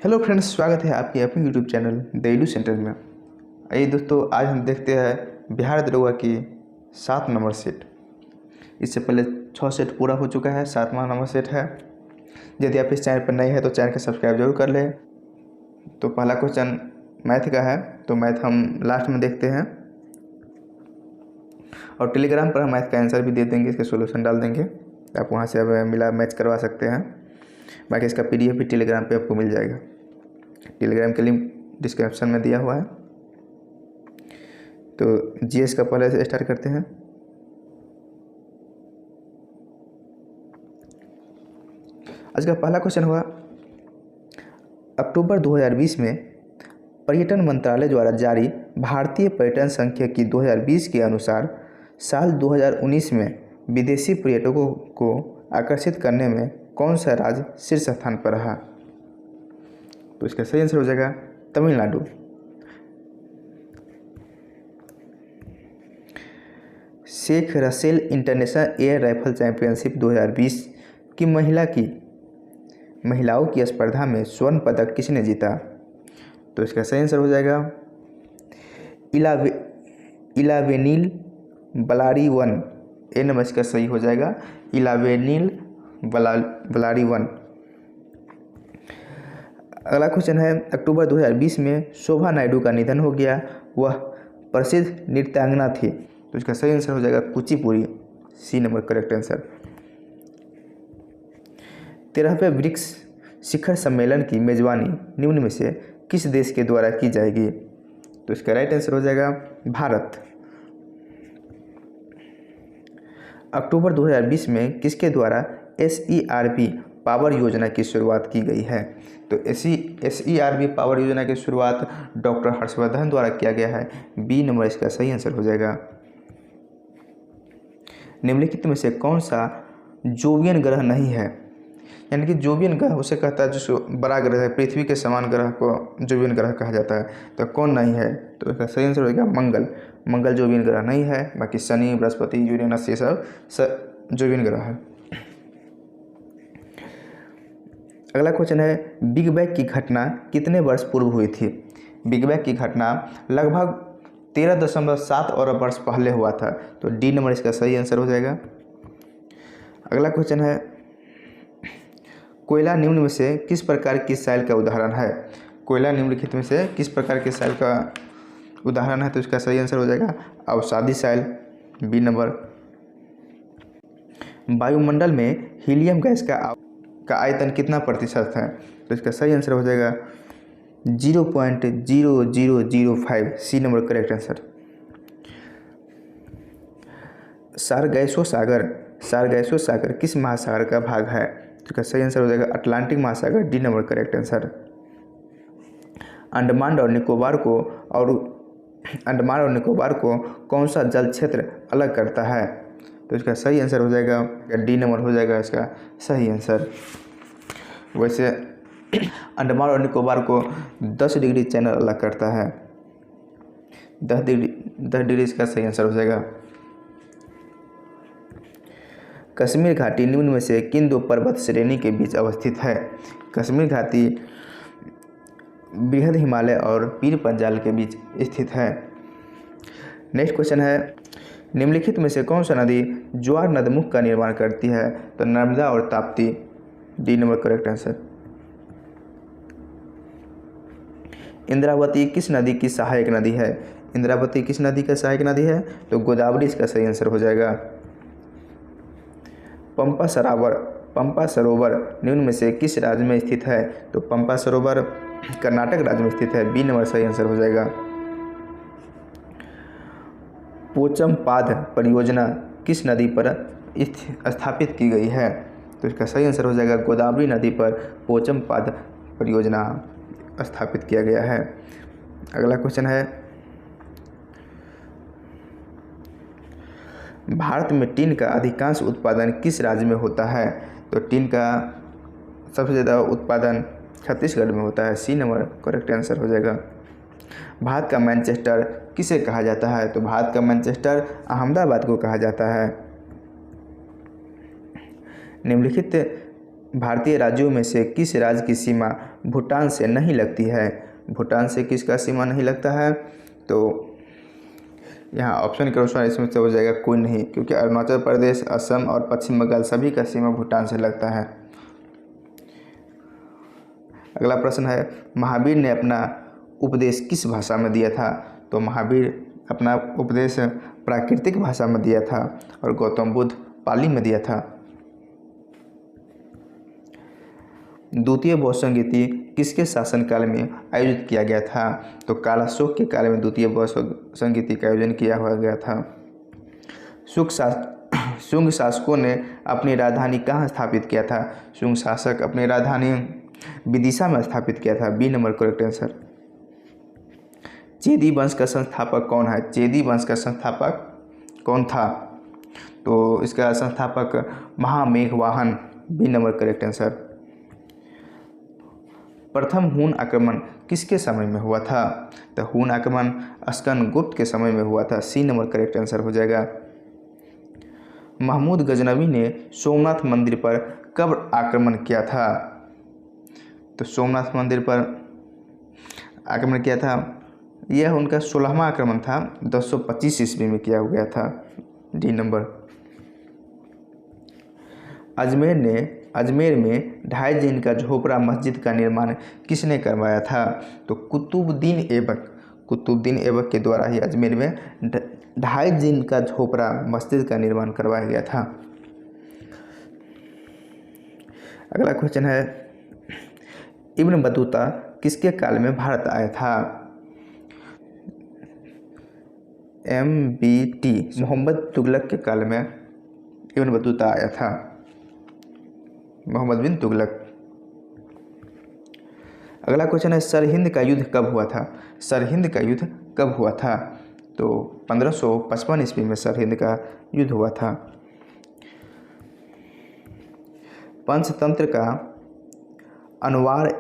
Hello friends, स्वागत है आपके अपने YouTube channel the edu centre में। आइए दोस्तों, आज हम देखते हैं बिहार दरोगा की 7 नंबर सेट। इससे पहले 6 सेट पूरा हो चुका है, 7वां नंबर सेट है। यदि आप इस चैनल पर नए हैं तो चैनल को सब्सक्राइब जरूर कर लें। तो पहला क्वेश्चन मैथ का है, तो मैथ हम लास्ट में देखते हैं और टेलीग्राम पर हम मैथ का आंसर भी दे देंगे, इसके सोल्यूशन डाल देंगे। आप वहाँ से अब मिला मैच करवा सकते हैं। बाकी इसका PDF भी टेलीग्राम पे आपको मिल जाएगा। टेलीग्राम का लिंक डिस्क्रिप्शन में दिया हुआ है। तो जीएस का पहले से स्टार्ट करते हैं। आज का पहला क्वेश्चन हुआ, अक्टूबर 2020 में पर्यटन मंत्रालय द्वारा जारी भारतीय पर्यटन सांख्यिकी 2020 के अनुसार साल 2019 में विदेशी पर्यटकों को आकर्षित करने में कौन सा राज्य शीर्ष स्थान पर रहा? तो इसका सही आंसर हो जाएगा Tamil Nadu. Sheikh Russel international air rifle championship 2020 की महिलाओं की स्पर्धा में स्वर्ण पदक किसने जीता? तो इसका सही आंसर हो जाएगा इलावेनिल बलारीवन। ए नंबर इसका सही हो जाएगा इलावेनिल बलारीवन। अगला क्वेश्चन है, अक्टूबर 2020 में शोभा नायडू का निधन हो गया। वह प्रसिद्ध नृत्यांगना थी। तो इसका सही आंसर हो जाएगा Kuchipudi. C number correct answer. 13वें ब्रिक्स शिखर सम्मेलन की मेजबानी निम्न में से किस देश के द्वारा की जाएगी? तो इसका राइट आंसर हो जाएगा भारत। अक्टूबर 2020 में किसके द्वारा SERB पावर योजना की शुरुआत की गई है? तो SERB पावर योजना की शुरुआत डॉक्टर हर्षवर्धन द्वारा किया गया है। बी नंबर इसका सही आंसर हो जाएगा। निम्नलिखित में से कौन सा जोवियन ग्रह नहीं है? यानी कि जोवियन ग्रह उसे कहता है जो बड़ा ग्रह है, पृथ्वी के समान ग्रह को जोवियन ग्रह कहा जाता है। तो कौन नहीं है? तो इसका सही आंसर हो जाएगा मंगल। मंगल जोवियन ग्रह नहीं है। बाकी शनि, बृहस्पति, यूरेनस ये सब जोवियन ग्रह है। अगला क्वेश्चन है, बिग बैंग की घटना कितने वर्ष पूर्व हुई थी? बिग बैंग की घटना लगभग 13.7 अरब वर्ष पहले हुआ था। तो डी नंबर इसका सही आंसर हो जाएगा। अगला क्वेश्चन है, कोयला निम्न में से किस प्रकार की शैल का उदाहरण है? कोयला निम्नलिखित में से किस प्रकार की शैल का उदाहरण है? तो इसका सही आंसर हो जाएगा अवसादी शैल। B number. वायुमंडल में हीलियम गैस का आयतन कितना प्रतिशत है? तो इसका सही आंसर हो जाएगा 0.0005। C number correct answer. Sargasso सागर किस महासागर का भाग है? तो इसका सही आंसर हो जाएगा अटलांटिक महासागर। D number correct answer. Andaman और निकोबार को कौन सा जल क्षेत्र अलग करता है? तो इसका सही आंसर हो जाएगा डी नंबर हो जाएगा इसका सही आंसर। वैसे अंडमान और निकोबार को 10 डिग्री चैनल अलग करता है। 10 डिग्री इसका सही आंसर हो जाएगा। कश्मीर घाटी निम्न में से किन दो पर्वत श्रेणी के बीच अवस्थित है? कश्मीर घाटी बृहद हिमालय और पीर पंजाल के बीच स्थित है। नेक्स्ट क्वेश्चन है, निम्नलिखित में से कौन सा नदी ज्वार नदमुख का निर्माण करती है? तो नर्मदा और Tapti. D number correct answer. Indravati किस नदी की सहायक नदी है? इंद्रावती किस नदी का सहायक नदी है? तो गोदावरी इसका सही आंसर हो जाएगा। पंपा सरोवर निम्न में से किस राज्य में स्थित है? तो पंपा सरोवर कर्नाटक राज्य में स्थित है। बी नंबर सही आंसर हो जाएगा। पोचमपाद परियोजना किस नदी पर स्थापित की गई है? तो इसका सही आंसर हो जाएगा गोदावरी नदी पर पोचमपाद परियोजना स्थापित किया गया है। अगला क्वेश्चन है, भारत में टीन का अधिकांश उत्पादन किस राज्य में होता है? तो टीन का सबसे ज़्यादा उत्पादन छत्तीसगढ़ में होता है। सी नंबर करेक्ट आंसर हो जाएगा। भारत का मैनचेस्टर किसे कहा जाता है? तो भारत का मैनचेस्टर अहमदाबाद को कहा जाता है। निम्नलिखित भारतीय राज्यों में से किस राज्य की सीमा भूटान से नहीं लगती है? भूटान से किसका सीमा नहीं लगता है? तो यहाँ ऑप्शन के अनुसार इसमें से हो जाएगा कोई नहीं, क्योंकि अरुणाचल प्रदेश, असम और पश्चिम बंगाल सभी का सीमा भूटान से लगता है। अगला प्रश्न है, महावीर ने अपना उपदेश किस भाषा में दिया था? तो महावीर अपना उपदेश प्राकृतिक भाषा में दिया था और गौतम बुद्ध पाली में दिया था। द्वितीय बौद्ध संगीति किसके शासनकाल में आयोजित किया गया था? तो कालाशोक के काल में द्वितीय बौद्ध संगीति का आयोजन किया हुआ गया था। शुंग शासकों ने अपनी राजधानी कहाँ स्थापित किया था? शुंग शासक अपनी राजधानी विदिशा में स्थापित किया था। B number correct answer. Chedi वंश का संस्थापक कौन है? चेदी वंश का संस्थापक कौन था? तो इसका संस्थापक महामेघवाहन। B number correct answer. प्रथम हून आक्रमण किसके समय में हुआ था? तो हून आक्रमण स्कंदगुप्त के समय में हुआ था। सी नंबर करेक्ट आंसर हो जाएगा। महमूद गजनवी ने सोमनाथ मंदिर पर कब आक्रमण किया था? तो सोमनाथ मंदिर पर आक्रमण किया था, यह उनका 16वां आक्रमण था। 1025 ईस्वी में किया गया था। D number. अजमेर में 2.5 दिन का झोपड़ा मस्जिद का निर्माण किसने करवाया था? तो कुतुबुद्दीन ऐबक के द्वारा ही अजमेर में 2.5 दिन का झोपड़ा मस्जिद का निर्माण करवाया गया था। अगला क्वेश्चन है, इब्न बतूता किसके काल में भारत आया था? MBT मोहम्मद तुगलक के काल में इब्न बतूता आया था। मोहम्मद बिन तुगलक। अगला क्वेश्चन है, सरहिंद का युद्ध कब हुआ था? सरहिंद का युद्ध कब हुआ था? तो 1555 ईस्वी में सरहिंद का युद्ध हुआ था। पंचतंत्र का अनवार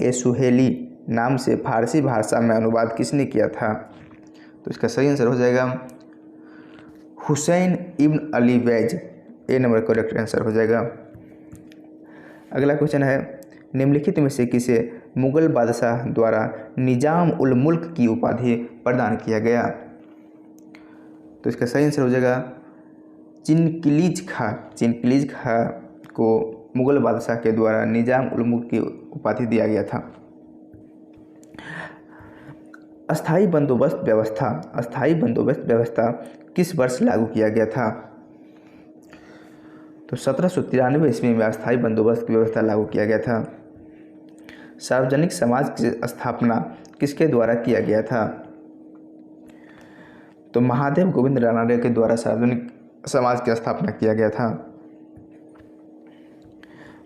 ए सुहेली नाम से फारसी भाषा में अनुवाद किसने किया था? तो इसका सही आंसर हो जाएगा हुसैन इब्न अली वैज। ए नंबर करेक्ट आंसर हो जाएगा। अगला क्वेश्चन है, निम्नलिखित में से किसे मुगल बादशाह द्वारा निजाम उल मुल्क की उपाधि प्रदान किया गया? तो इसका सही आंसर हो जाएगा चिनकिलीज खां को मुगल बादशाह के द्वारा निजाम उल मुल्क की उपाधि दिया गया था। अस्थाई बंदोबस्त व्यवस्था किस वर्ष लागू किया गया था? तो 1793 ईस्वी में अस्थाई बंदोबस्त की व्यवस्था लागू किया गया था। सार्वजनिक समाज की स्थापना किसके द्वारा किया गया था? तो महादेव गोविंद रानडे के द्वारा सार्वजनिक समाज की स्थापना किया गया था।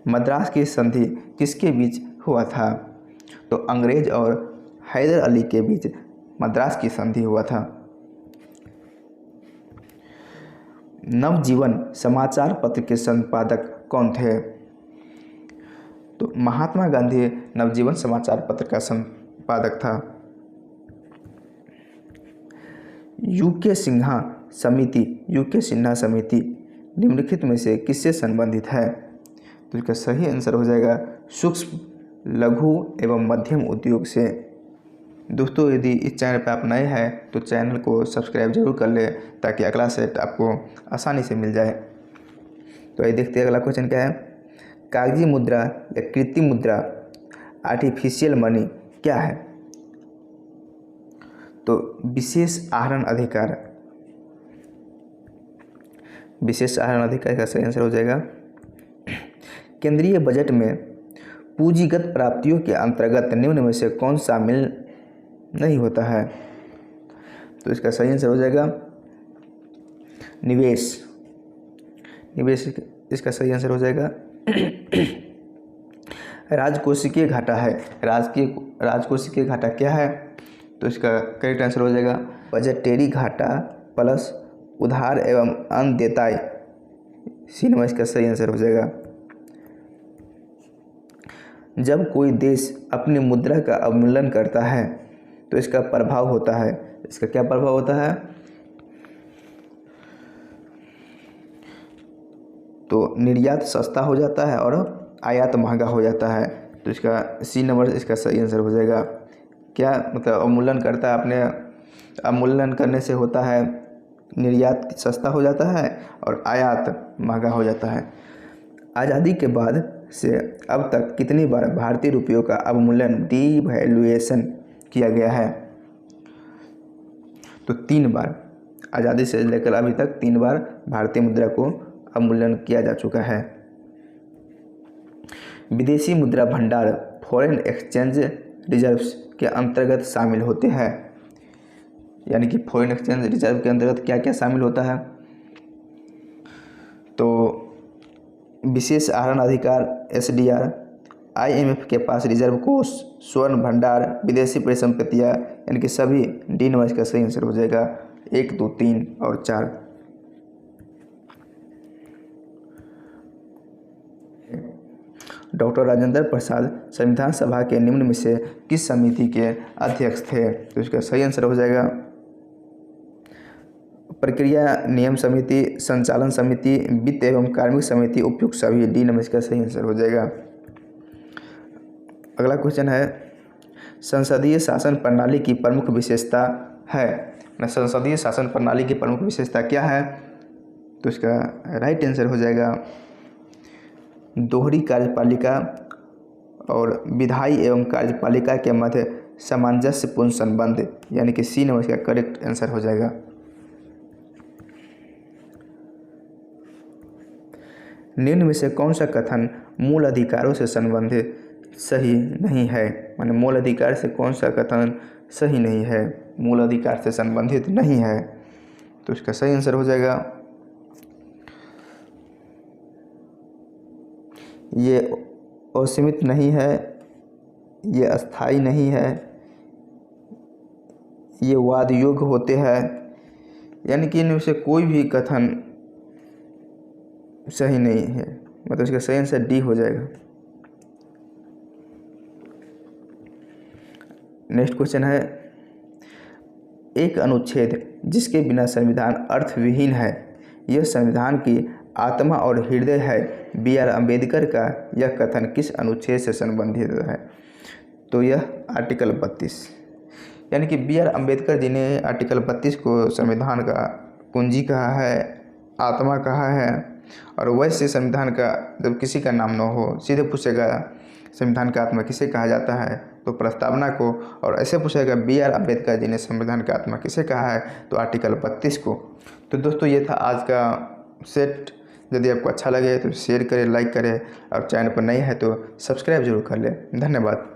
मद्रास की संधि किसके बीच हुआ था? तो अंग्रेज और हैदर अली के बीच मद्रास की संधि हुआ था। नवजीवन समाचार पत्र के संपादक कौन थे? तो महात्मा गांधी नवजीवन समाचार पत्र का संपादक था। यूके सिन्हा समिति निम्नलिखित में से किससे संबंधित है? तो इसका सही आंसर हो जाएगा सूक्ष्म, लघु एवं मध्यम उद्योग से। दोस्तों, यदि इस चैनल पर आप नए हैं तो चैनल को सब्सक्राइब जरूर कर लें ताकि अगला सेट आपको आसानी से मिल जाए। तो ये देखते हैं अगला क्वेश्चन क्या है। कागजी मुद्रा या कृत्रिम मुद्रा आर्टिफिशियल मनी क्या है? तो विशेष आहरण अधिकार का सही आंसर हो जाएगा। केंद्रीय बजट में पूंजीगत प्राप्तियों के अंतर्गत निम्न में से कौन शामिल नहीं होता है? तो इसका सही आंसर हो जाएगा निवेश। इसका सही आंसर हो जाएगा राजकोषीय घाटा है। राजकोषीय घाटा क्या है? तो इसका करेक्ट आंसर हो जाएगा बजटेरी घाटा प्लस उधार एवं अन्य देयताएं। सी नंबर इसका सही आंसर हो जाएगा। जब कोई देश अपनी मुद्रा का अवमूल्यन करता है तो इसका प्रभाव होता है। इसका क्या प्रभाव होता है? तो निर्यात सस्ता हो जाता है और आयात महंगा हो जाता है। तो इसका सी नंबर इसका सही आंसर हो जाएगा। क्या मतलब अवमूल्यन करता है, अपने अवमूल्यन करने से होता है निर्यात सस्ता हो जाता है और आयात महंगा हो जाता है। आज़ादी के बाद से अब तक कितनी बार भारतीय रुपयों का अवमूल्यन डिवैल्यूएशन किया गया है? तो 3 बार। आज़ादी से लेकर अभी तक 3 बार भारतीय मुद्रा को अवमूल्यन किया जा चुका है। विदेशी मुद्रा भंडार फॉरेन एक्सचेंज रिजर्व्स के अंतर्गत शामिल होते हैं। यानी कि फॉरेन एक्सचेंज रिजर्व के अंतर्गत क्या क्या शामिल होता है? तो विशेष आहरण अधिकार SDR, IMF के पास रिजर्व कोष, स्वर्ण भंडार, विदेशी परिसंपत्तियाँ, यानी कि सभी डी नंबर इसका सही आंसर हो जाएगा। 1, 2, 3 और 4। डॉक्टर राजेंद्र प्रसाद संविधान सभा के निम्न में से किस समिति के अध्यक्ष थे? तो इसका सही आंसर हो जाएगा प्रक्रिया नियम समिति, संचालन समिति, वित्त एवं कार्मिक समिति, उपयुक्त सभी। डी नंबर इसका सही आंसर हो जाएगा। अगला क्वेश्चन है, संसदीय शासन प्रणाली की प्रमुख विशेषता है। संसदीय शासन प्रणाली की प्रमुख विशेषता क्या है? तो इसका राइट आंसर हो जाएगा दोहरी कार्यपालिका और विधायी एवं कार्यपालिका के मध्य सामंजस्यपूर्ण संबंध, यानी कि सी नंबर इसका करेक्ट आंसर हो जाएगा। निम्न में से कौन सा कथन मूल अधिकारों से संबंधित सही नहीं है? माने मूल अधिकार से कौन सा कथन सही नहीं है, मूल अधिकार से संबंधित नहीं है? तो इसका सही आंसर हो जाएगा ये असीमित नहीं है, ये अस्थाई नहीं है, ये वाद योग्य होते हैं, यानी कि इनमें से कोई भी कथन सही नहीं है। मतलब इसका सही आंसर डी हो जाएगा। नेक्स्ट क्वेश्चन है, एक अनुच्छेद जिसके बिना संविधान अर्थविहीन है, यह संविधान की आत्मा और हृदय है, BR अम्बेडकर का यह कथन किस अनुच्छेद से संबंधित है? तो यह आर्टिकल 32, यानी कि BR अम्बेडकर जी ने आर्टिकल 32 को संविधान का कुंजी कहा है, आत्मा कहा है। और वैसे संविधान का जब किसी का नाम न हो, सीधे पूछेगा संविधान का आत्मा किसे कहा जाता है, तो प्रस्तावना को, और ऐसे पूछेगा BR अम्बेडकर जी ने संविधान का आत्मा किसे कहा है, तो आर्टिकल 32 को। तो दोस्तों ये था आज का सेट। यदि आपको अच्छा लगे तो शेयर करें, लाइक करें, और चैनल पर नए हैं तो सब्सक्राइब जरूर कर लें। धन्यवाद।